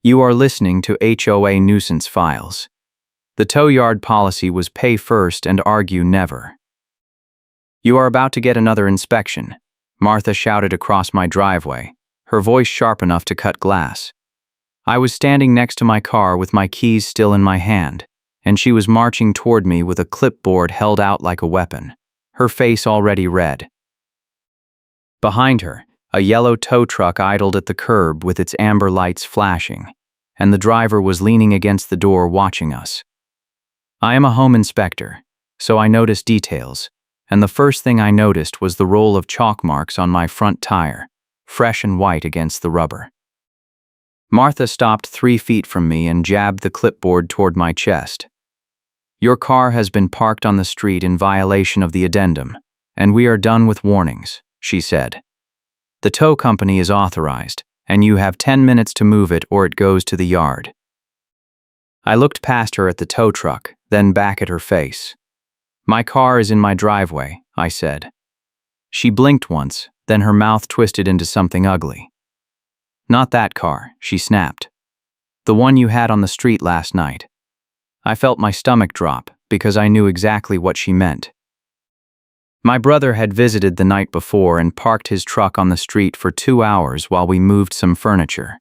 You are listening to HOA Nuisance Files. The tow yard policy was pay first and argue never. You are about to get another inspection, Martha shouted across my driveway, her voice sharp enough to cut glass. I was standing next to my car with my keys still in my hand, and she was marching toward me with a clipboard held out like a weapon, her face already red. Behind her, a yellow tow truck idled at the curb with its amber lights flashing, and the driver was leaning against the door watching us. I am a home inspector, so I notice details, and the first thing I noticed was the roll of chalk marks on my front tire, fresh and white against the rubber. Martha stopped 3 feet from me and jabbed the clipboard toward my chest. Your car has been parked on the street in violation of the addendum, and we are done with warnings, she said. The tow company is authorized, and you have 10 minutes to move it or it goes to the yard. I looked past her at the tow truck, then back at her face. My car is in my driveway, I said. She blinked once, then her mouth twisted into something ugly. Not that car, she snapped. The one you had on the street last night. I felt my stomach drop because I knew exactly what she meant. My brother had visited the night before and parked his truck on the street for 2 hours while we moved some furniture.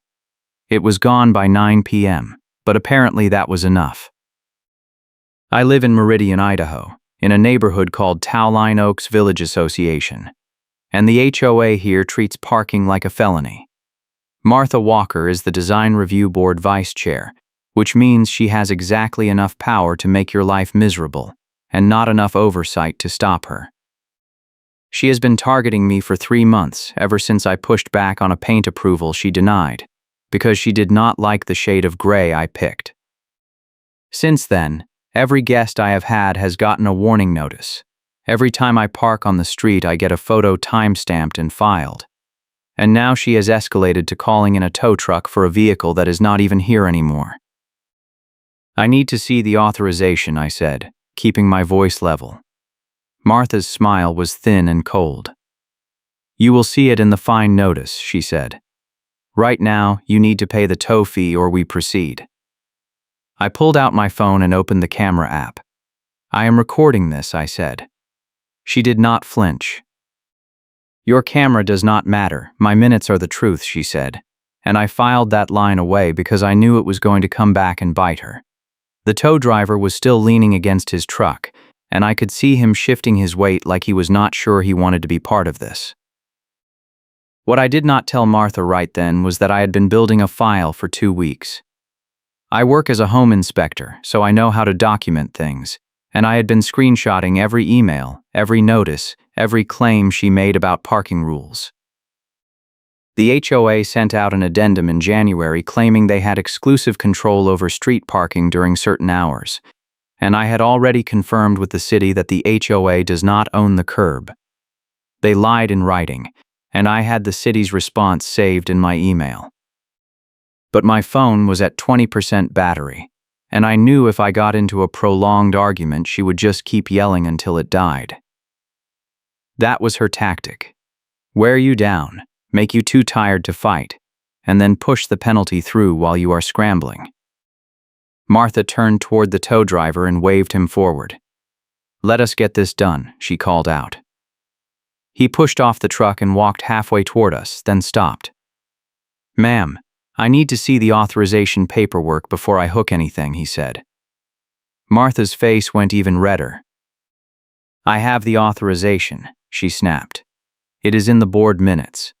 It was gone by 9 p.m., but apparently that was enough. I live in Meridian, Idaho, in a neighborhood called Towline Oaks Village Association, and the HOA here treats parking like a felony. Martha Walker is the Design Review Board vice chair, which means she has exactly enough power to make your life miserable, and not enough oversight to stop her. She has been targeting me for 3 months, ever since I pushed back on a paint approval she denied, because she did not like the shade of gray I picked. Since then, every guest I have had has gotten a warning notice. Every time I park on the street, I get a photo time-stamped and filed. And now she has escalated to calling in a tow truck for a vehicle that is not even here anymore. I need to see the authorization, I said, keeping my voice level. Martha's smile was thin and cold. You will see it in the fine notice, she said. Right now, you need to pay the tow fee or we proceed. I pulled out my phone and opened the camera app. I am recording this, I said. She did not flinch. Your camera does not matter, my minutes are the truth, she said, and I filed that line away because I knew it was going to come back and bite her. The tow driver was still leaning against his truck, and I could see him shifting his weight like he was not sure he wanted to be part of this. What I did not tell Martha right then was that I had been building a file for 2 weeks. I work as a home inspector, so I know how to document things, and I had been screenshotting every email, every notice, every claim she made about parking rules. The HOA sent out an addendum in January claiming they had exclusive control over street parking during certain hours, and I had already confirmed with the city that the HOA does not own the curb. They lied in writing, and I had the city's response saved in my email. But my phone was at 20% battery, and I knew if I got into a prolonged argument she would just keep yelling until it died. That was her tactic. Wear you down, make you too tired to fight, and then push the penalty through while you are scrambling. Martha turned toward the tow driver and waved him forward. Let us get this done, she called out. He pushed off the truck and walked halfway toward us, then stopped. Ma'am, I need to see the authorization paperwork before I hook anything, he said. Martha's face went even redder. I have the authorization, she snapped. It is in the board minutes.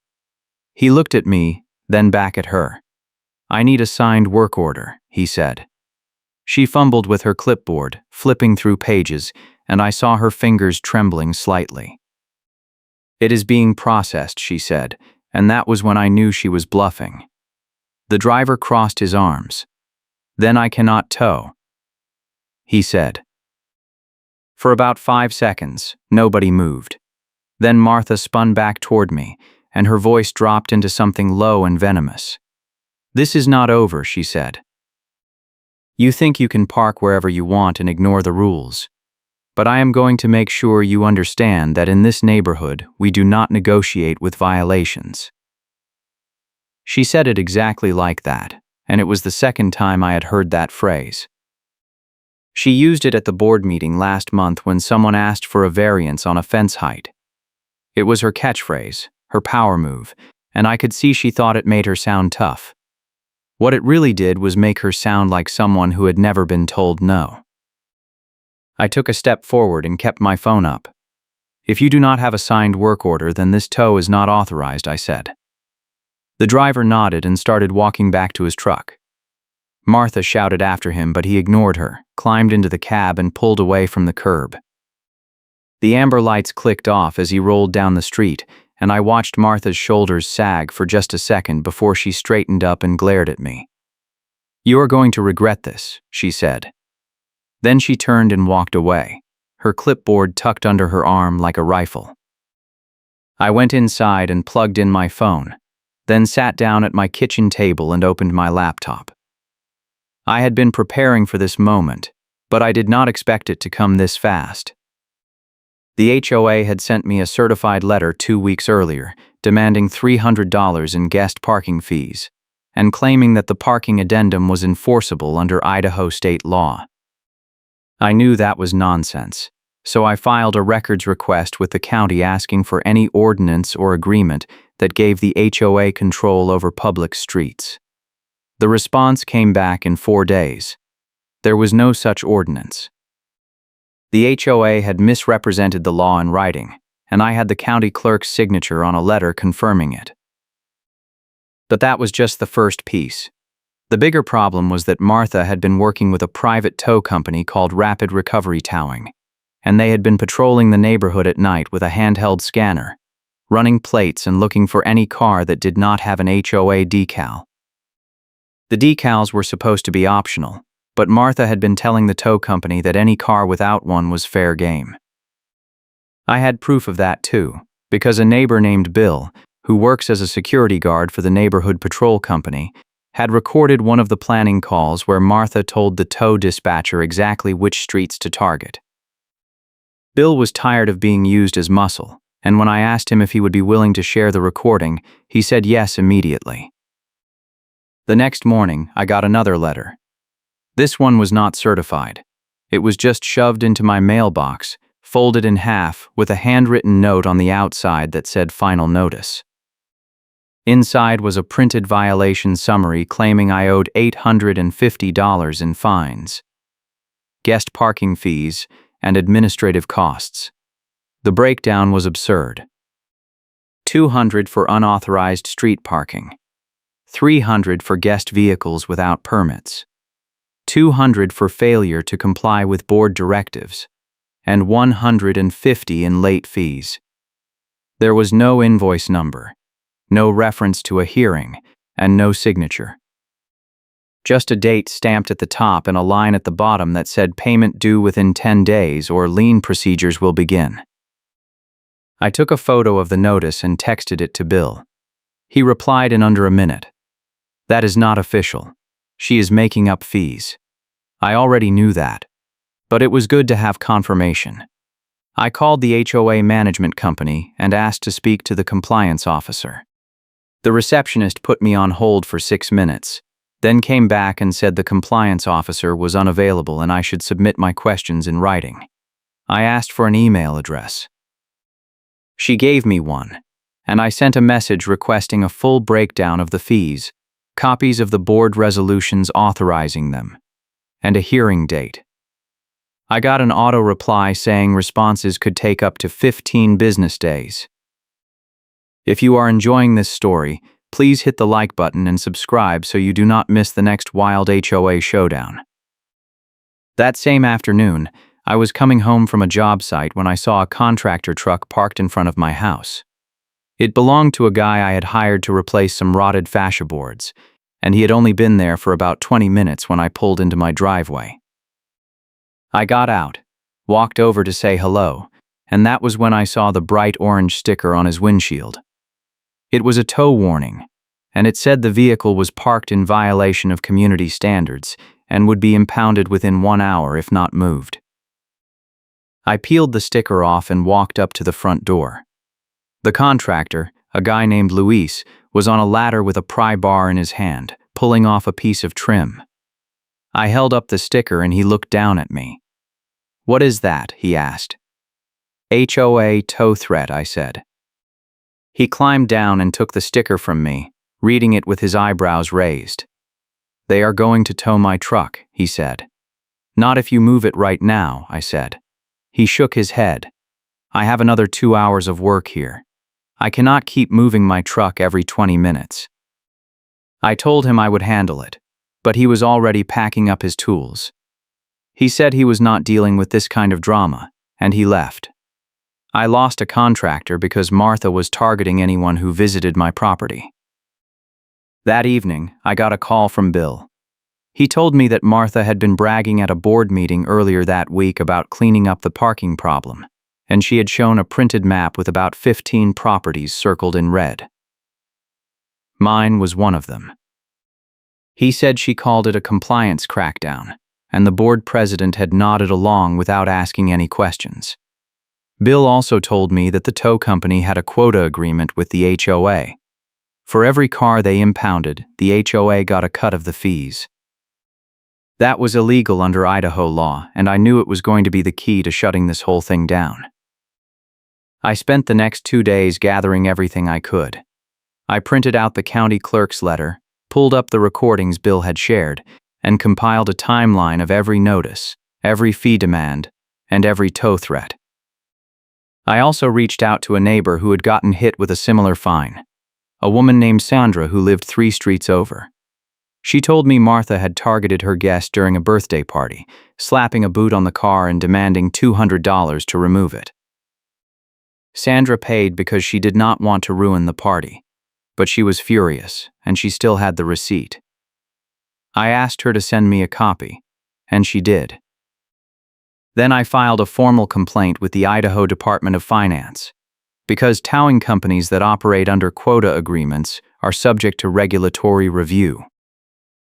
He looked at me, then back at her. I need a signed work order, he said. She fumbled with her clipboard, flipping through pages, and I saw her fingers trembling slightly. It is being processed, she said, and that was when I knew she was bluffing. The driver crossed his arms. Then I cannot tow, he said. For about 5 seconds, nobody moved. Then Martha spun back toward me, and her voice dropped into something low and venomous. This is not over, she said. You think you can park wherever you want and ignore the rules. But I am going to make sure you understand that in this neighborhood, we do not negotiate with violations. She said it exactly like that, and it was the second time I had heard that phrase. She used it at the board meeting last month when someone asked for a variance on a fence height. It was her catchphrase, her power move, and I could see she thought it made her sound tough. What it really did was make her sound like someone who had never been told no. I took a step forward and kept my phone up. "If you do not have a signed work order, then this tow is not authorized," I said. The driver nodded and started walking back to his truck. Martha shouted after him, but he ignored her, climbed into the cab, and pulled away from the curb. The amber lights clicked off as he rolled down the street, and I watched Martha's shoulders sag for just a second before she straightened up and glared at me. "You are going to regret this," she said. Then she turned and walked away, her clipboard tucked under her arm like a rifle. I went inside and plugged in my phone, then sat down at my kitchen table and opened my laptop. I had been preparing for this moment, but I did not expect it to come this fast. The HOA had sent me a certified letter 2 weeks earlier, demanding $300 in guest parking fees, and claiming that the parking addendum was enforceable under Idaho state law. I knew that was nonsense, so I filed a records request with the county asking for any ordinance or agreement that gave the HOA control over public streets. The response came back in 4 days. There was no such ordinance. The HOA had misrepresented the law in writing, and I had the county clerk's signature on a letter confirming it. But that was just the first piece. The bigger problem was that Martha had been working with a private tow company called Rapid Recovery Towing, and they had been patrolling the neighborhood at night with a handheld scanner, running plates and looking for any car that did not have an HOA decal. The decals were supposed to be optional, but Martha had been telling the tow company that any car without one was fair game. I had proof of that too, because a neighbor named Bill, who works as a security guard for the neighborhood patrol company, had recorded one of the planning calls where Martha told the tow dispatcher exactly which streets to target. Bill was tired of being used as muscle, and when I asked him if he would be willing to share the recording, he said yes immediately. The next morning, I got another letter. This one was not certified. It was just shoved into my mailbox, folded in half, with a handwritten note on the outside that said final notice. Inside was a printed violation summary claiming I owed $850 in fines, guest parking fees, and administrative costs. The breakdown was absurd. $200 for unauthorized street parking, $300 for guest vehicles without permits, $200 for failure to comply with board directives, and $150 in late fees. There was no invoice number, no reference to a hearing, and no signature. Just a date stamped at the top and a line at the bottom that said payment due within 10 days or lien procedures will begin. I took a photo of the notice and texted it to Bill. He replied in under a minute. "That is not official. She is making up fees." I already knew that, but it was good to have confirmation. I called the HOA management company and asked to speak to the compliance officer. The receptionist put me on hold for 6 minutes, then came back and said the compliance officer was unavailable and I should submit my questions in writing. I asked for an email address. She gave me one, and I sent a message requesting a full breakdown of the fees, copies of the board resolutions authorizing them, and a hearing date. I got an auto reply saying responses could take up to 15 business days. If you are enjoying this story, please hit the like button and subscribe so you do not miss the next wild HOA showdown. That same afternoon, I was coming home from a job site when I saw a contractor truck parked in front of my house. It belonged to a guy I had hired to replace some rotted fascia boards, and he had only been there for about 20 minutes when I pulled into my driveway. I got out, walked over to say hello, and that was when I saw the bright orange sticker on his windshield. It was a tow warning, and it said the vehicle was parked in violation of community standards and would be impounded within 1 hour if not moved. I peeled the sticker off and walked up to the front door. The contractor, a guy named Luis, was on a ladder with a pry bar in his hand, pulling off a piece of trim. I held up the sticker and he looked down at me. "What is that?" he asked. "HOA tow threat," I said. He climbed down and took the sticker from me, reading it with his eyebrows raised. "They are going to tow my truck," he said. "Not if you move it right now," I said. He shook his head. "I have another 2 hours of work here. I cannot keep moving my truck every 20 minutes. I told him I would handle it, but he was already packing up his tools. He said he was not dealing with this kind of drama, and he left. I lost a contractor because Martha was targeting anyone who visited my property. That evening, I got a call from Bill. He told me that Martha had been bragging at a board meeting earlier that week about cleaning up the parking problem, and she had shown a printed map with about 15 properties circled in red. Mine was one of them. He said she called it a compliance crackdown, and the board president had nodded along without asking any questions. Bill also told me that the tow company had a quota agreement with the HOA. For every car they impounded, the HOA got a cut of the fees. That was illegal under Idaho law, and I knew it was going to be the key to shutting this whole thing down. I spent the next 2 days gathering everything I could. I printed out the county clerk's letter, pulled up the recordings Bill had shared, and compiled a timeline of every notice, every fee demand, and every tow threat. I also reached out to a neighbor who had gotten hit with a similar fine, a woman named Sandra who lived 3 streets over. She told me Martha had targeted her guest during a birthday party, slapping a boot on the car and demanding $200 to remove it. Sandra paid because she did not want to ruin the party, but she was furious, and she still had the receipt. I asked her to send me a copy, and she did. Then I filed a formal complaint with the Idaho Department of Finance, because towing companies that operate under quota agreements are subject to regulatory review.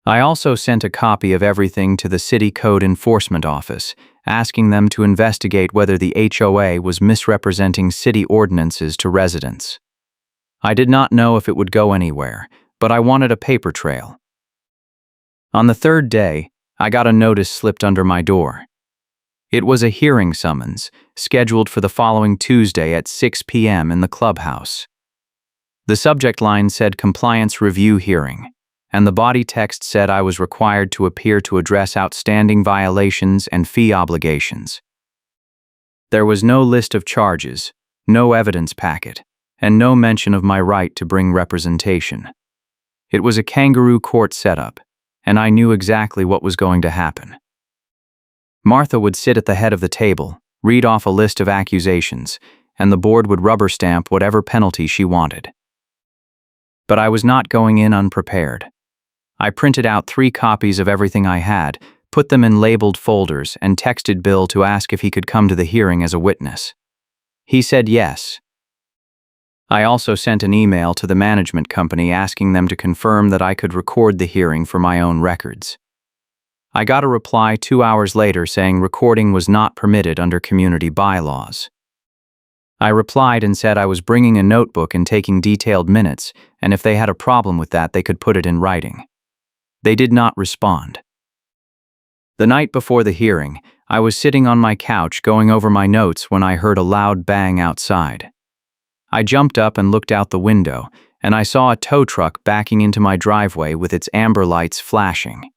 I also sent a copy of everything to the City Code Enforcement Office, asking them to investigate whether the HOA was misrepresenting city ordinances to residents. I did not know if it would go anywhere, but I wanted a paper trail. On the 3rd day, I got a notice slipped under my door. It was a hearing summons, scheduled for the following Tuesday at 6 p.m. in the clubhouse. The subject line said Compliance Review Hearing, and the body text said I was required to appear to address outstanding violations and fee obligations. There was no list of charges, no evidence packet, and no mention of my right to bring representation. It was a kangaroo court setup, and I knew exactly what was going to happen. Martha would sit at the head of the table, read off a list of accusations, and the board would rubber stamp whatever penalty she wanted. But I was not going in unprepared. I printed out 3 copies of everything I had, put them in labeled folders, and texted Bill to ask if he could come to the hearing as a witness. He said yes. I also sent an email to the management company asking them to confirm that I could record the hearing for my own records. I got a reply 2 hours later saying recording was not permitted under community bylaws. I replied and said I was bringing a notebook and taking detailed minutes, and if they had a problem with that, they could put it in writing. They did not respond. The night before the hearing, I was sitting on my couch going over my notes when I heard a loud bang outside. I jumped up and looked out the window, and I saw a tow truck backing into my driveway with its amber lights flashing.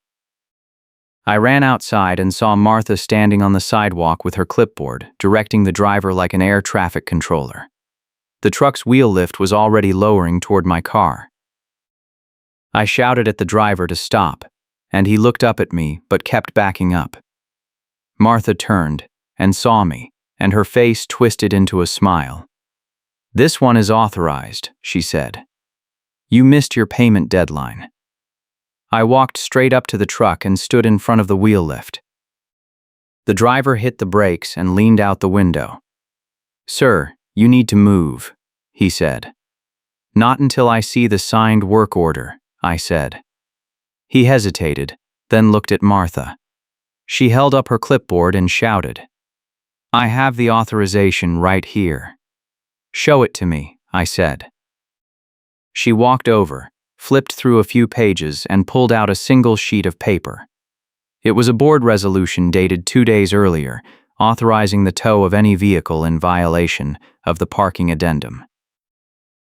I ran outside and saw Martha standing on the sidewalk with her clipboard, directing the driver like an air traffic controller. The truck's wheel lift was already lowering toward my car. I shouted at the driver to stop, and he looked up at me but kept backing up. Martha turned and saw me, and her face twisted into a smile. "This one is authorized," she said. "You missed your payment deadline." I walked straight up to the truck and stood in front of the wheel lift. The driver hit the brakes and leaned out the window. "Sir, you need to move," he said. "Not until I see the signed work order," I said. He hesitated, then looked at Martha. She held up her clipboard and shouted, "I have the authorization right here." "Show it to me," I said. She walked over, flipped through a few pages, and pulled out a single sheet of paper. It was a board resolution dated 2 days earlier, authorizing the tow of any vehicle in violation of the parking addendum.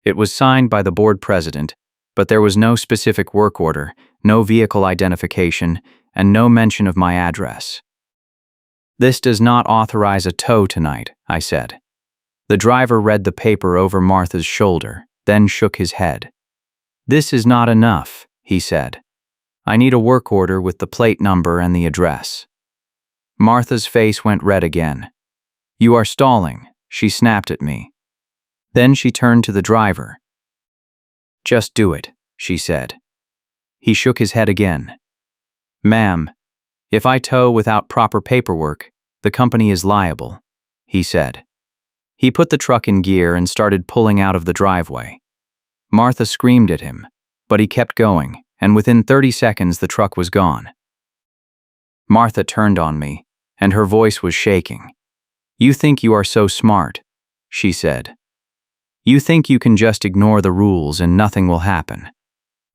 It was signed by the board president, but there was no specific work order, no vehicle identification, and no mention of my address. "This does not authorize a tow tonight," I said. The driver read the paper over Martha's shoulder, then shook his head. "This is not enough," he said. "I need a work order with the plate number and the address." Martha's face went red again. "You are stalling," she snapped at me. Then she turned to the driver. "Just do it," she said. He shook his head again. "Ma'am, if I tow without proper paperwork, the company is liable," he said. He put the truck in gear and started pulling out of the driveway. Martha screamed at him, but he kept going, and within 30 seconds the truck was gone. Martha turned on me, and her voice was shaking. "You think you are so smart," she said. "You think you can just ignore the rules and nothing will happen.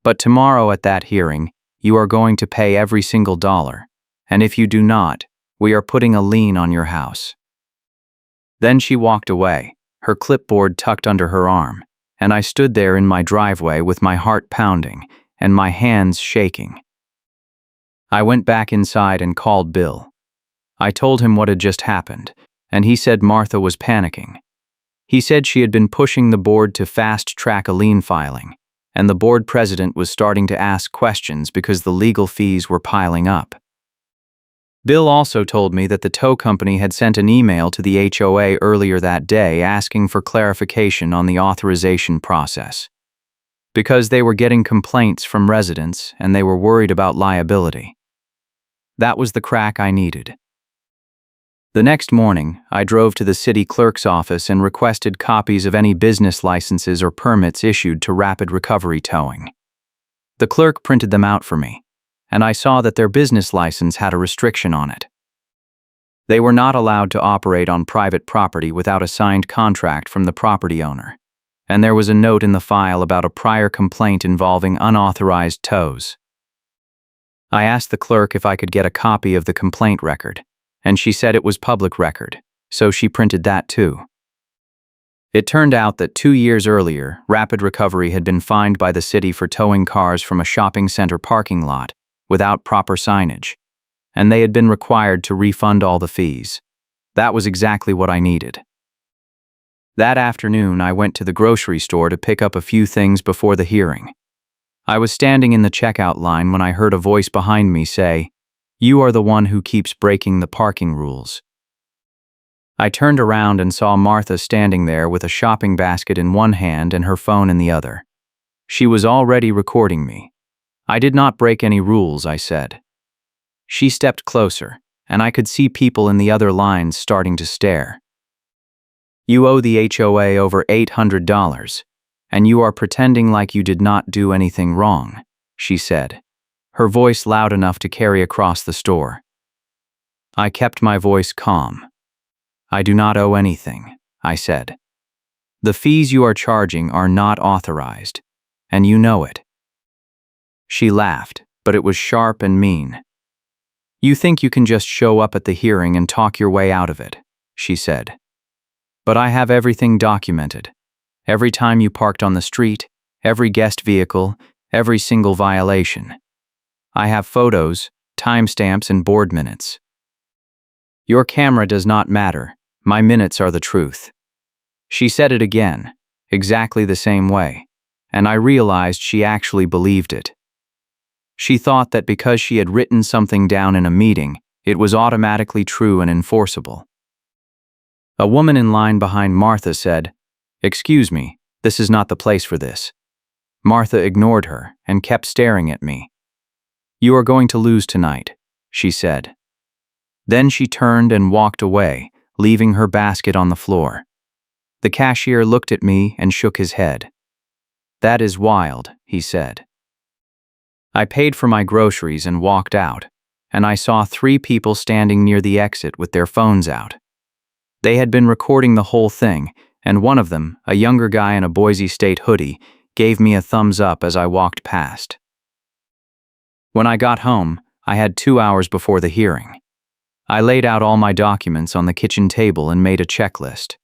But tomorrow at that hearing, you are going to pay every single dollar, and if you do not, we are putting a lien on your house." Then she walked away, her clipboard tucked under her arm, and I stood there in my driveway with my heart pounding and my hands shaking. I went back inside and called Bill. I told him what had just happened, and he said Martha was panicking. He said she had been pushing the board to fast-track a lien filing, and the board president was starting to ask questions because the legal fees were piling up. Bill also told me that the tow company had sent an email to the HOA earlier that day asking for clarification on the authorization process, because they were getting complaints from residents and they were worried about liability. That was the crack I needed. The next morning, I drove to the city clerk's office and requested copies of any business licenses or permits issued to Rapid Recovery Towing. The clerk printed them out for me, and I saw that their business license had a restriction on it. They were not allowed to operate on private property without a signed contract from the property owner, and there was a note in the file about a prior complaint involving unauthorized tows. I asked the clerk if I could get a copy of the complaint record, and she said it was public record, so she printed that too. It turned out that 2 years earlier, Rapid Recovery had been fined by the city for towing cars from a shopping center parking lot without proper signage, and they had been required to refund all the fees. That was exactly what I needed. That afternoon, I went to the grocery store to pick up a few things before the hearing. I was standing in the checkout line when I heard a voice behind me say, "You are the one who keeps breaking the parking rules." I turned around and saw Martha standing there with a shopping basket in one hand and her phone in the other. She was already recording me. "I did not break any rules," I said. She stepped closer, and I could see people in the other lines starting to stare. "You owe the HOA over $800, and you are pretending like you did not do anything wrong," she said, her voice loud enough to carry across the store. I kept my voice calm. "I do not owe anything," I said. "The fees you are charging are not authorized, and you know it." She laughed, but it was sharp and mean. "You think you can just show up at the hearing and talk your way out of it," she said. "But I have everything documented. Every time you parked on the street, every guest vehicle, every single violation. I have photos, timestamps, and board minutes. Your camera does not matter. My minutes are the truth." She said it again, exactly the same way, and I realized she actually believed it. She thought that because she had written something down in a meeting, it was automatically true and enforceable. A woman in line behind Martha said, "Excuse me, this is not the place for this." Martha ignored her and kept staring at me. "You are going to lose tonight," she said. Then she turned and walked away, leaving her basket on the floor. The cashier looked at me and shook his head. "That is wild," he said. I paid for my groceries and walked out, and I saw 3 people standing near the exit with their phones out. They had been recording the whole thing, and one of them, a younger guy in a Boise State hoodie, gave me a thumbs up as I walked past. When I got home, I had 2 hours before the hearing. I laid out all my documents on the kitchen table and made a checklist.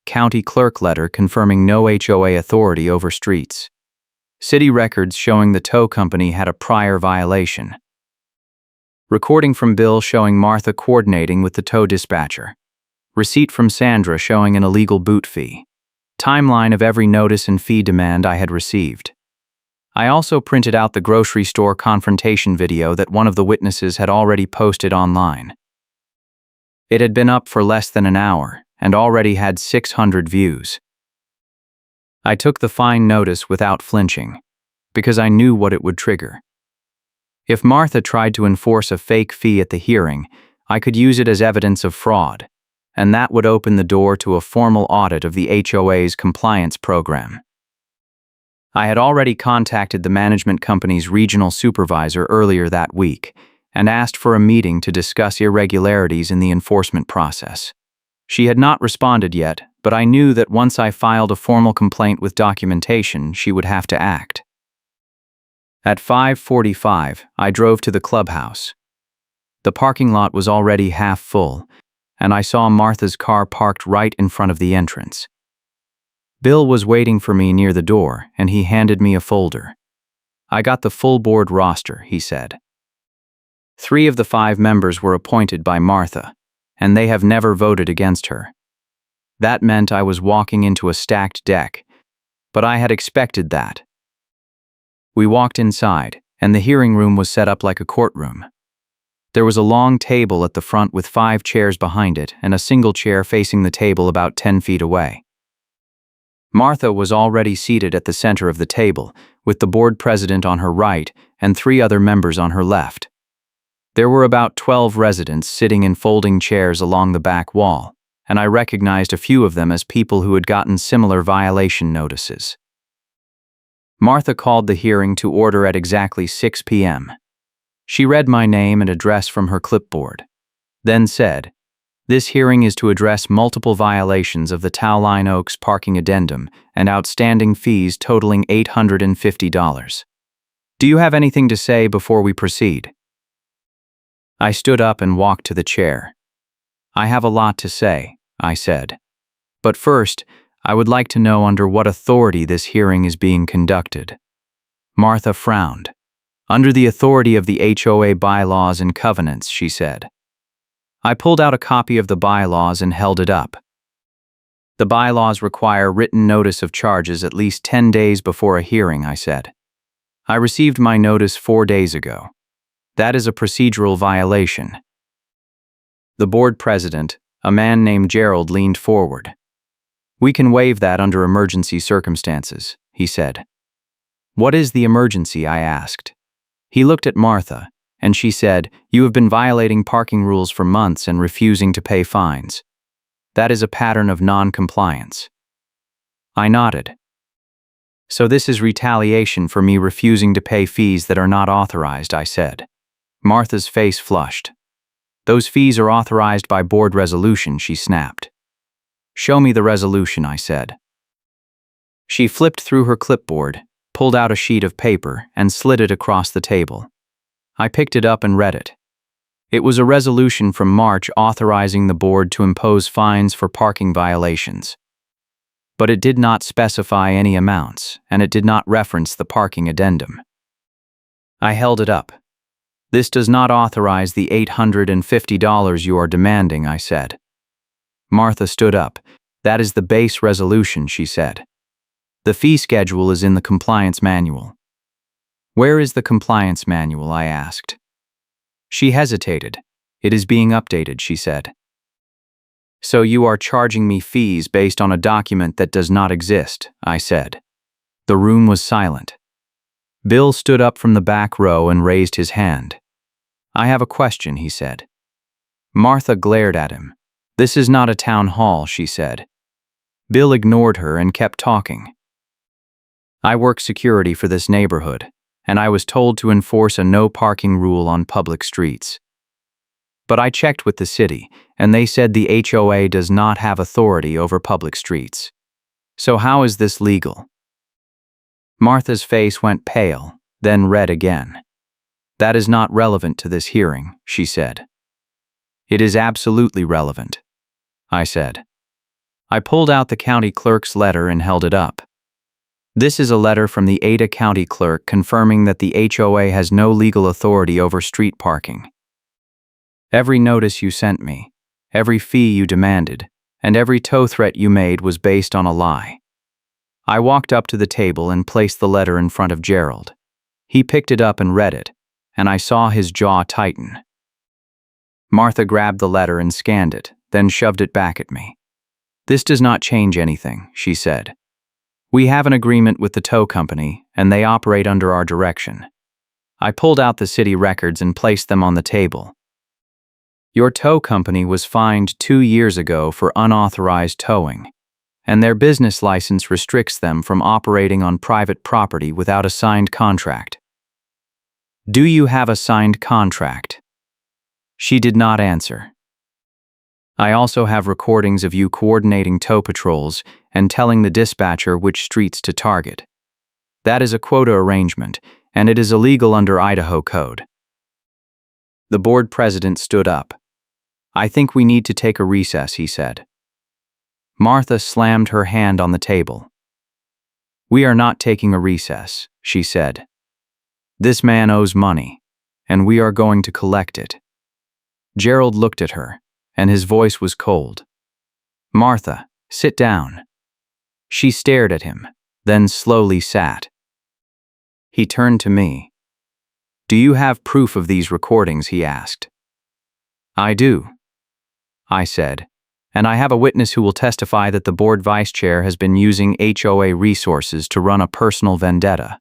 County clerk letter confirming no HOA authority over streets. City records showing the tow company had a prior violation. Recording from Bill showing Martha coordinating with the tow dispatcher. Receipt from Sandra showing an illegal boot fee. Timeline of every notice and fee demand I had received. I also printed out the grocery store confrontation video that one of the witnesses had already posted online. It had been up for less than an hour and already had 600 views. I took the fine notice without flinching, because I knew what it would trigger. If Martha tried to enforce a fake fee at the hearing, I could use it as evidence of fraud, and that would open the door to a formal audit of the HOA's compliance program. I had already contacted the management company's regional supervisor earlier that week and asked for a meeting to discuss irregularities in the enforcement process. She had not responded yet, but I knew that once I filed a formal complaint with documentation, she would have to act. At 5:45, I drove to the clubhouse. The parking lot was already half full, and I saw Martha's car parked right in front of the entrance. Bill was waiting for me near the door, and he handed me a folder. "I got the full board roster," he said. 3 of the 5 members were appointed by Martha, and they have never voted against her. That meant I was walking into a stacked deck, but I had expected that. We walked inside, and the hearing room was set up like a courtroom. There was a long table at the front with 5 chairs behind it and a single chair facing the table about 10 feet away. Martha was already seated at the center of the table, with the board president on her right and 3 other members on her left. There were about 12 residents sitting in folding chairs along the back wall, and I recognized a few of them as people who had gotten similar violation notices. Martha called the hearing to order at exactly 6 p.m. She read my name and address from her clipboard, then said, "This hearing is to address multiple violations of the Towline Oaks parking addendum and outstanding fees totaling $850. Do you have anything to say before we proceed?" I stood up and walked to the chair. "I have a lot to say," I said. "But first, I would like to know under what authority this hearing is being conducted." Martha frowned. "Under the authority of the HOA bylaws and covenants," she said. I pulled out a copy of the bylaws and held it up. "The bylaws require written notice of charges at least 10 days before a hearing," I said. "I received my notice 4 days ago. That is a procedural violation." The board president, a man named Gerald, leaned forward. "We can waive that under emergency circumstances," he said. "What is the emergency?" I asked. He looked at Martha, and she said, "You have been violating parking rules for months and refusing to pay fines. That is a pattern of non-compliance." I nodded. "So this is retaliation for me refusing to pay fees that are not authorized," I said. Martha's face flushed. "Those fees are authorized by board resolution," she snapped. "Show me the resolution," I said. She flipped through her clipboard, pulled out a sheet of paper, and slid it across the table. I picked it up and read it. It was a resolution from March authorizing the board to impose fines for parking violations. But it did not specify any amounts, and it did not reference the parking addendum. I held it up. "This does not authorize the $850 you are demanding," I said. Martha stood up. "That is the base resolution," she said. "The fee schedule is in the compliance manual." "Where is the compliance manual?" I asked. She hesitated. "It is being updated," she said. "So you are charging me fees based on a document that does not exist," I said. The room was silent. Bill stood up from the back row and raised his hand. "I have a question," he said. Martha glared at him. "This is not a town hall," she said. Bill ignored her and kept talking. "I work security for this neighborhood, and I was told to enforce a no parking rule on public streets. But I checked with the city, and they said the HOA does not have authority over public streets. So how is this legal?" Martha's face went pale, then red again. "That is not relevant to this hearing," she said. "It is absolutely relevant," I said. I pulled out the county clerk's letter and held it up. "This is a letter from the Ada County Clerk confirming that the HOA has no legal authority over street parking. Every notice you sent me, every fee you demanded, and every tow threat you made was based on a lie." I walked up to the table and placed the letter in front of Gerald. He picked it up and read it, and I saw his jaw tighten. Martha grabbed the letter and scanned it, then shoved it back at me. "This does not change anything," she said. "We have an agreement with the tow company, and they operate under our direction." I pulled out the city records and placed them on the table. "Your tow company was fined 2 years ago for unauthorized towing, and their business license restricts them from operating on private property without a signed contract. Do you have a signed contract?" She did not answer. "I also have recordings of you coordinating tow patrols and telling the dispatcher which streets to target. That is a quota arrangement, and it is illegal under Idaho code." The board president stood up. "I think we need to take a recess," he said. Martha slammed her hand on the table. "We are not taking a recess," she said. "This man owes money, and we are going to collect it." Gerald looked at her, and his voice was cold. "Martha, sit down." She stared at him, then slowly sat. He turned to me. "Do you have proof of these recordings?" he asked. "I do," I said, "and I have a witness who will testify that the board vice chair has been using HOA resources to run a personal vendetta."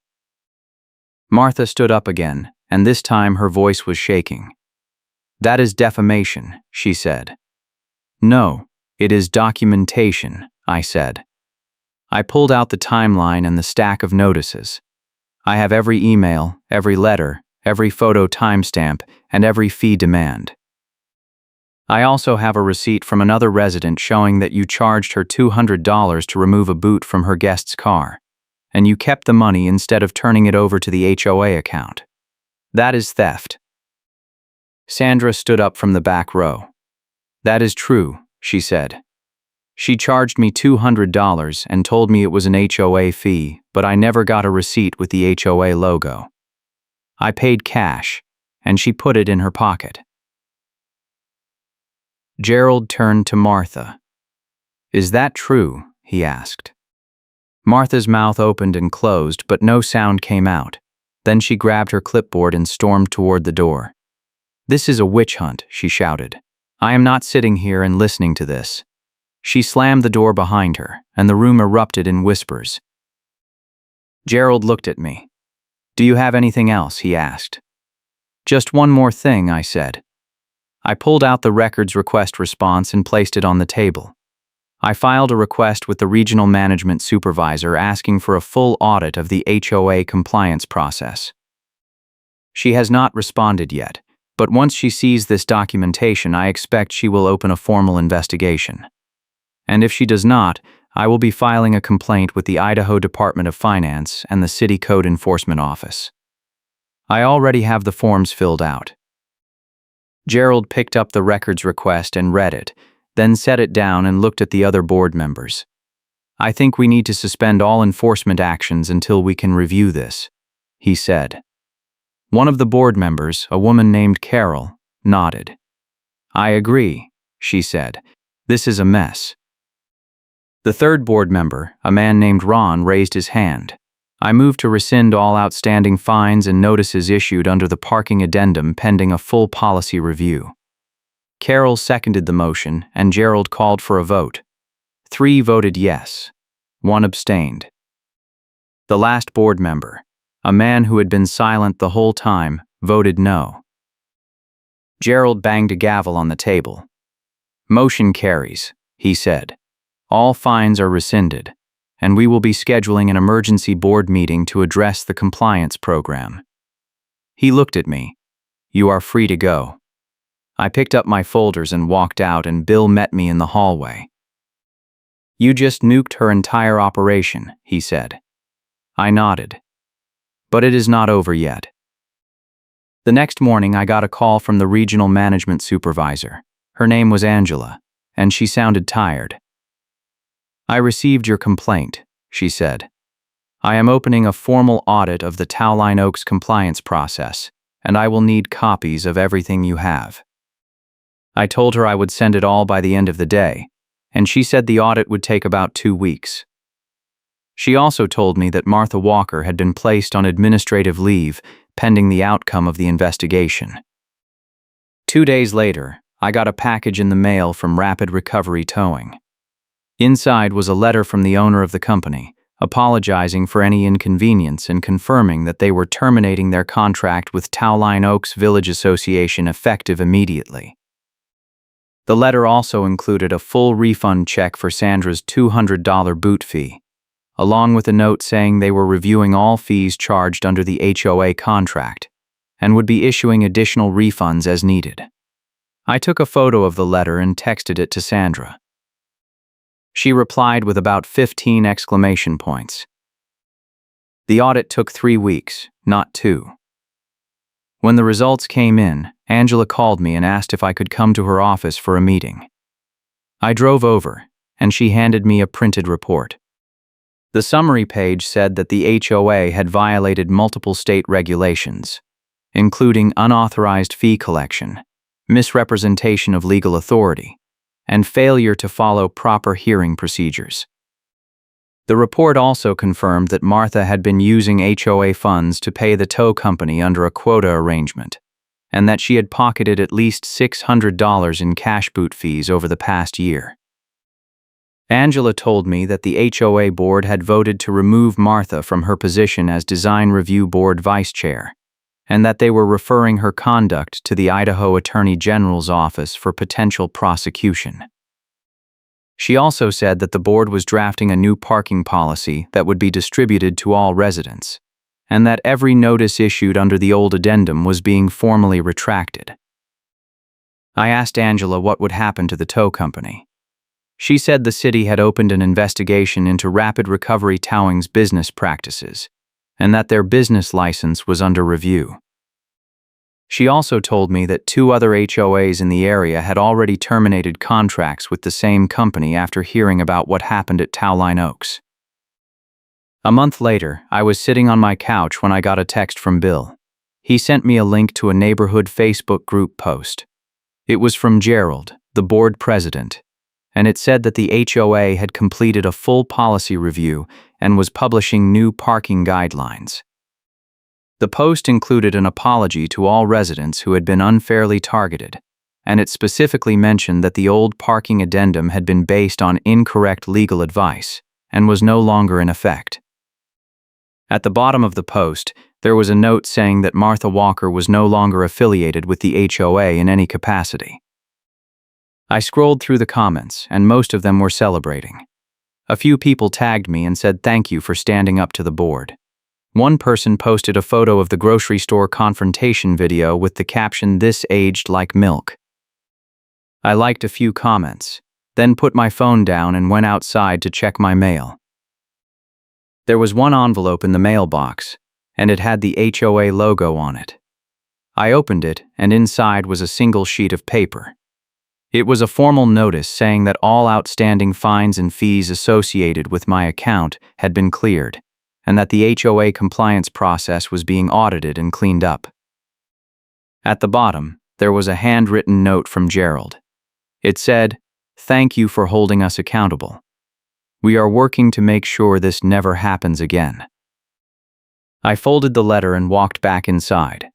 Martha stood up again, and this time her voice was shaking. "That is defamation," she said. "No, it is documentation," I said. I pulled out the timeline and the stack of notices. I have every email, every letter, every photo timestamp, and every fee demand. I also have a receipt from another resident showing that you charged her $200 to remove a boot from her guest's car, and you kept the money instead of turning it over to the HOA account. That is theft. Sandra stood up from the back row. "That is true," she said. "She charged me $200 and told me it was an HOA fee, but I never got a receipt with the HOA logo. I paid cash, and she put it in her pocket." Gerald turned to Martha. "Is that true?" he asked. Martha's mouth opened and closed, but no sound came out. Then she grabbed her clipboard and stormed toward the door. "This is a witch hunt," she shouted. "I am not sitting here and listening to this." She slammed the door behind her, and the room erupted in whispers. Gerald looked at me. "Do you have anything else?" he asked. "Just one more thing," I said. I pulled out the records request response and placed it on the table. I filed a request with the regional management supervisor asking for a full audit of the HOA compliance process. She has not responded yet, but once she sees this documentation, I expect she will open a formal investigation. And if she does not, I will be filing a complaint with the Idaho Department of Finance and the City Code Enforcement Office. I already have the forms filled out. Gerald picked up the records request and read it, then set it down and looked at the other board members. "I think we need to suspend all enforcement actions until we can review this," he said. One of the board members, a woman named Carol, nodded. "I agree," she said. "This is a mess." The third board member, a man named Ron, raised his hand. I moved to rescind all outstanding fines and notices issued under the parking addendum pending a full policy review. Carol seconded the motion, and Gerald called for a vote. 3 voted yes. 1 abstained. The last board member, a man who had been silent the whole time, voted no. Gerald banged a gavel on the table. "Motion carries," he said. "All fines are rescinded, and we will be scheduling an emergency board meeting to address the compliance program." He looked at me. "You are free to go." I picked up my folders and walked out, and Bill met me in the hallway. "You just nuked her entire operation," he said. I nodded. But it is not over yet. The next morning, I got a call from the regional management supervisor. Her name was Angela, and she sounded tired. I received your complaint, she said. I am opening a formal audit of the Towline Oaks compliance process, and I will need copies of everything you have. I told her I would send it all by the end of the day, and she said the audit would take about 2 weeks. She also told me that Martha Walker had been placed on administrative leave pending the outcome of the investigation. 2 days later, I got a package in the mail from Rapid Recovery Towing. Inside was a letter from the owner of the company, apologizing for any inconvenience and confirming that they were terminating their contract with Towline Oaks Village Association effective immediately. The letter also included a full refund check for Sandra's $200 boot fee, along with a note saying they were reviewing all fees charged under the HOA contract and would be issuing additional refunds as needed. I took a photo of the letter and texted it to Sandra. She replied with about 15 exclamation points. The audit took 3 weeks, not 2. When the results came in, Angela called me and asked if I could come to her office for a meeting. I drove over, and she handed me a printed report. The summary page said that the HOA had violated multiple state regulations, including unauthorized fee collection, misrepresentation of legal authority, and failure to follow proper hearing procedures. The report also confirmed that Martha had been using HOA funds to pay the tow company under a quota arrangement, and that she had pocketed at least $600 in cash boot fees over the past year. Angela told me that the HOA board had voted to remove Martha from her position as Design Review Board Vice Chair, and that they were referring her conduct to the Idaho Attorney General's office for potential prosecution. She also said that the board was drafting a new parking policy that would be distributed to all residents, and that every notice issued under the old addendum was being formally retracted. I asked Angela what would happen to the tow company. She said the city had opened an investigation into Rapid Recovery Towing's business practices, and that their business license was under review. She also told me that 2 other HOAs in the area had already terminated contracts with the same company after hearing about what happened at Towline Oaks. A month later, I was sitting on my couch when I got a text from Bill. He sent me a link to a neighborhood Facebook group post. It was from Gerald, the board president, and it said that the HOA had completed a full policy review and was publishing new parking guidelines. The post included an apology to all residents who had been unfairly targeted, and it specifically mentioned that the old parking addendum had been based on incorrect legal advice and was no longer in effect. At the bottom of the post, there was a note saying that Martha Walker was no longer affiliated with the HOA in any capacity. I scrolled through the comments, and most of them were celebrating. A few people tagged me and said thank you for standing up to the board. One person posted a photo of the grocery store confrontation video with the caption, "This aged like milk." I liked a few comments, then put my phone down and went outside to check my mail. There was one envelope in the mailbox, and it had the HOA logo on it. I opened it, and inside was a single sheet of paper. It was a formal notice saying that all outstanding fines and fees associated with my account had been cleared, and that the HOA compliance process was being audited and cleaned up. At the bottom, there was a handwritten note from Gerald. It said, "Thank you for holding us accountable. We are working to make sure this never happens again." I folded the letter and walked back inside.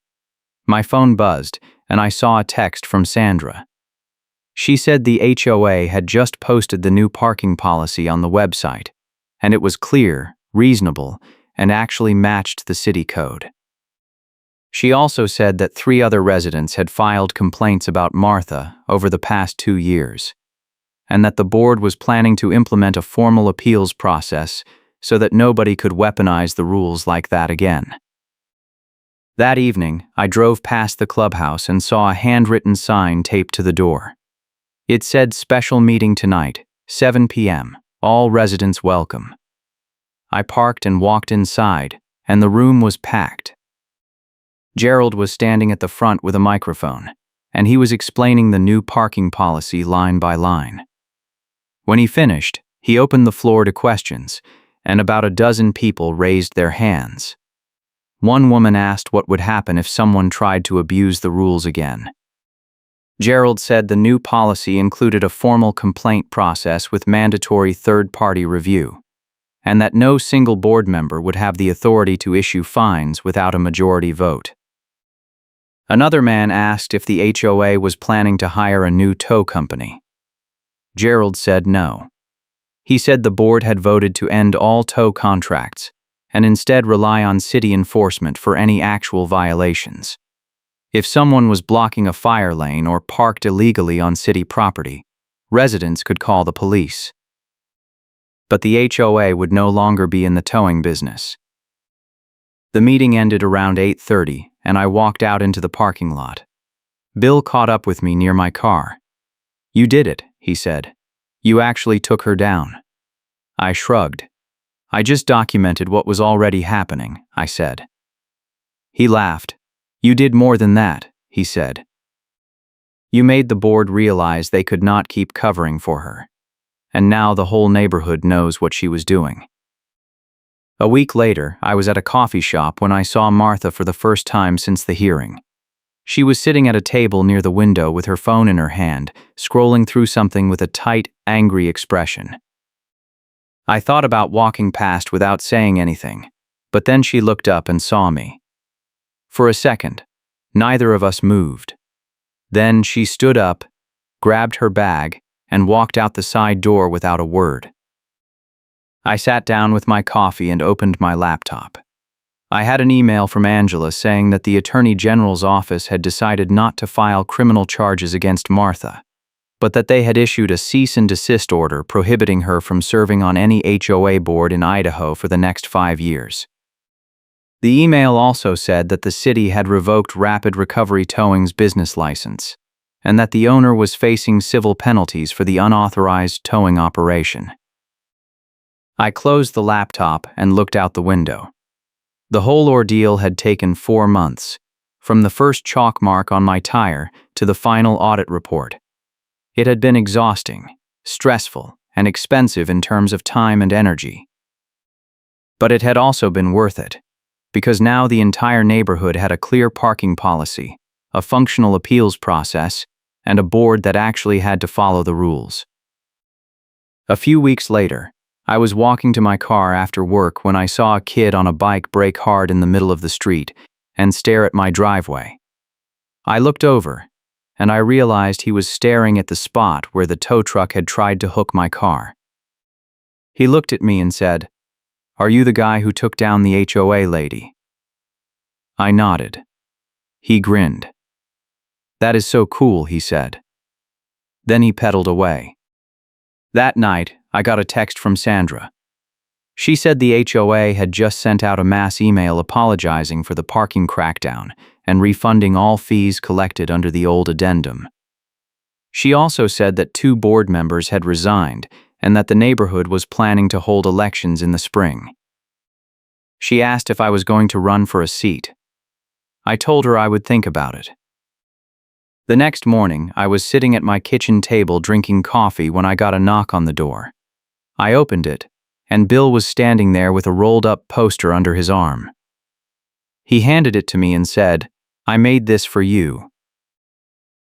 My phone buzzed, and I saw a text from Sandra. She said the HOA had just posted the new parking policy on the website, and it was clear, reasonable, and actually matched the city code. She also said that 3 other residents had filed complaints about Martha over the past 2 years, and that the board was planning to implement a formal appeals process so that nobody could weaponize the rules like that again. That evening, I drove past the clubhouse and saw a handwritten sign taped to the door. It said, "Special meeting tonight, 7 p.m., all residents welcome." I parked and walked inside, and the room was packed. Gerald was standing at the front with a microphone, and he was explaining the new parking policy line by line. When he finished, he opened the floor to questions, and about a dozen people raised their hands. One woman asked what would happen if someone tried to abuse the rules again. Gerald said the new policy included a formal complaint process with mandatory third-party review, and that no single board member would have the authority to issue fines without a majority vote. Another man asked if the HOA was planning to hire a new tow company. Gerald said no. He said the board had voted to end all tow contracts and instead rely on city enforcement for any actual violations. If someone was blocking a fire lane or parked illegally on city property, residents could call the police. But the HOA would no longer be in the towing business. The meeting ended around 8:30, and I walked out into the parking lot. Bill caught up with me near my car. "You did it," he said. "You actually took her down." I shrugged. "I just documented what was already happening," I said. He laughed. "You did more than that," he said. "You made the board realize they could not keep covering for her. And now the whole neighborhood knows what she was doing." A week later, I was at a coffee shop when I saw Martha for the first time since the hearing. She was sitting at a table near the window with her phone in her hand, scrolling through something with a tight, angry expression. I thought about walking past without saying anything, but then she looked up and saw me. For a second, neither of us moved. Then she stood up, grabbed her bag, and walked out the side door without a word. I sat down with my coffee and opened my laptop. I had an email from Angela saying that the Attorney General's office had decided not to file criminal charges against Martha, but that they had issued a cease and desist order prohibiting her from serving on any HOA board in Idaho for the next 5 years. The email also said that the city had revoked Rapid Recovery Towing's business license, and that the owner was facing civil penalties for the unauthorized towing operation. I closed the laptop and looked out the window. The whole ordeal had taken 4 months, from the first chalk mark on my tire to the final audit report. It had been exhausting, stressful, and expensive in terms of time and energy. But it had also been worth it, because now the entire neighborhood had a clear parking policy, a functional appeals process, and a board that actually had to follow the rules. A few weeks later, I was walking to my car after work when I saw a kid on a bike brake hard in the middle of the street and stare at my driveway. I looked over, and I realized he was staring at the spot where the tow truck had tried to hook my car. He looked at me and said, "Are you the guy who took down the HOA lady?" I nodded. He grinned. "That is so cool," he said. Then he pedaled away. That night, I got a text from Sandra. She said the HOA had just sent out a mass email apologizing for the parking crackdown and refunding all fees collected under the old addendum. She also said that 2 board members had resigned and that the neighborhood was planning to hold elections in the spring. She asked if I was going to run for a seat. I told her I would think about it. The next morning, I was sitting at my kitchen table drinking coffee when I got a knock on the door. I opened it, and Bill was standing there with a rolled-up poster under his arm. He handed it to me and said, "I made this for you."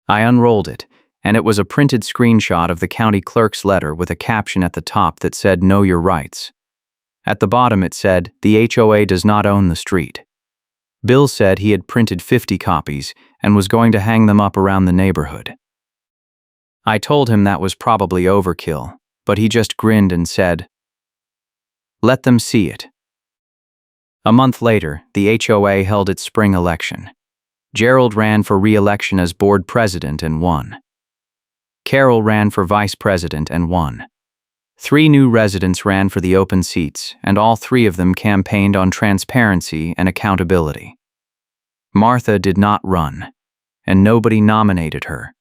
I unrolled it, and it was a printed screenshot of the county clerk's letter with a caption at the top that said, "Know your rights." At the bottom it said, "The HOA does not own the street." Bill said he had printed 50 copies and was going to hang them up around the neighborhood. I told him that was probably overkill, but he just grinned and said, "Let them see it." A month later, the HOA held its spring election. Gerald ran for re-election as board president and won. Carol ran for vice president and won. 3 new residents ran for the open seats, and all 3 of them campaigned on transparency and accountability. Martha did not run, and nobody nominated her.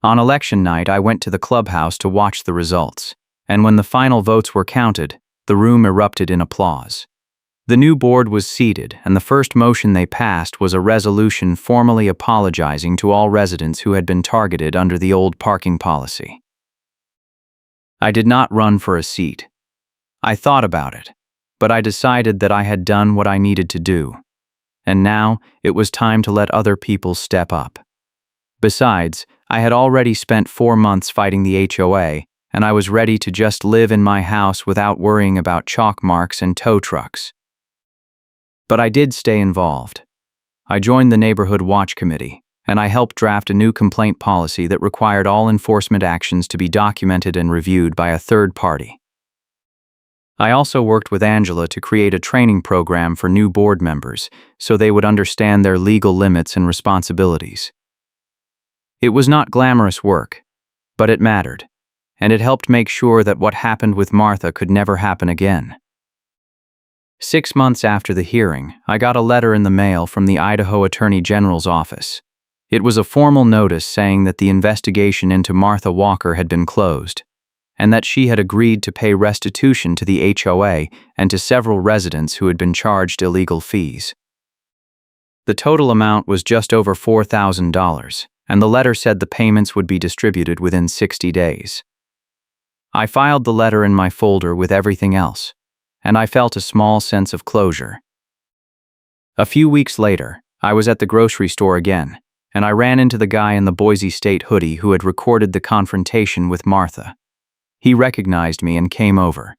On election night, I went to the clubhouse to watch the results, and when the final votes were counted, The room erupted in applause. The new board was seated, and the first motion they passed was a resolution formally apologizing to all residents who had been targeted under the old parking policy. I did not run for a seat. I thought about it, but I decided that I had done what I needed to do. And now it was time to let other people step up. Besides, I had already spent 4 months fighting the HOA, and I was ready to just live in my house without worrying about chalk marks and tow trucks. But I did stay involved. I joined the Neighborhood Watch Committee, and I helped draft a new complaint policy that required all enforcement actions to be documented and reviewed by a third party. I also worked with Angela to create a training program for new board members so they would understand their legal limits and responsibilities. It was not glamorous work, but it mattered, and it helped make sure that what happened with Martha could never happen again. 6 months after the hearing, I got a letter in the mail from the Idaho Attorney General's office. It was a formal notice saying that the investigation into Martha Walker had been closed, and that she had agreed to pay restitution to the HOA and to several residents who had been charged illegal fees. The total amount was just over $4,000, and the letter said the payments would be distributed within 60 days. I filed the letter in my folder with everything else, and I felt a small sense of closure. A few weeks later, I was at the grocery store again, and I ran into the guy in the Boise State hoodie who had recorded the confrontation with Martha. He recognized me and came over.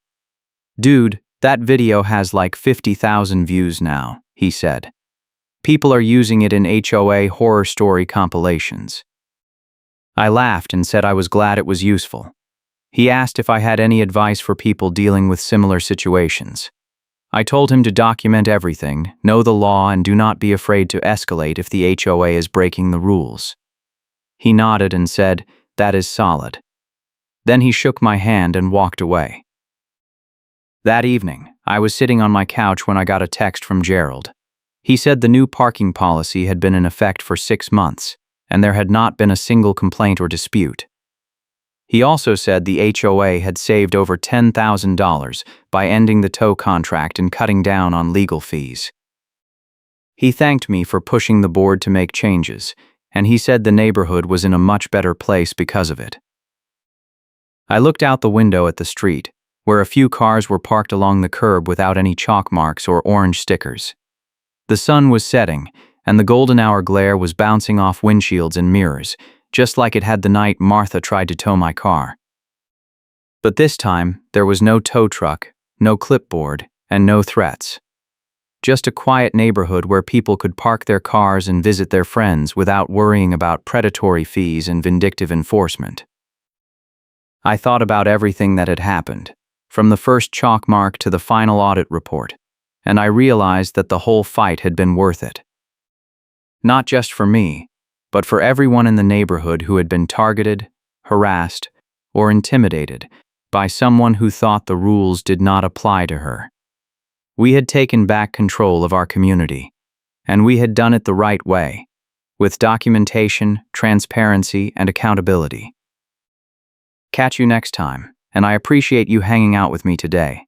"Dude, that video has like 50,000 views now," he said. "People are using it in HOA horror story compilations." I laughed and said I was glad it was useful. He asked if I had any advice for people dealing with similar situations. I told him to document everything, know the law, and do not be afraid to escalate if the HOA is breaking the rules. He nodded and said, "That is solid." Then he shook my hand and walked away. That evening, I was sitting on my couch when I got a text from Gerald. He said the new parking policy had been in effect for 6 months, and there had not been a single complaint or dispute. He also said the HOA had saved over $10,000 by ending the tow contract and cutting down on legal fees. He thanked me for pushing the board to make changes, and he said the neighborhood was in a much better place because of it. I looked out the window at the street, where a few cars were parked along the curb without any chalk marks or orange stickers. The sun was setting, and the golden hour glare was bouncing off windshields and mirrors, just like it had the night Martha tried to tow my car. But this time, there was no tow truck, no clipboard, and no threats. Just a quiet neighborhood where people could park their cars and visit their friends without worrying about predatory fees and vindictive enforcement. I thought about everything that had happened, from the first chalk mark to the final audit report, and I realized that the whole fight had been worth it. Not just for me, but for everyone in the neighborhood who had been targeted, harassed, or intimidated by someone who thought the rules did not apply to her. We had taken back control of our community, and we had done it the right way, with documentation, transparency, and accountability. Catch you next time, and I appreciate you hanging out with me today.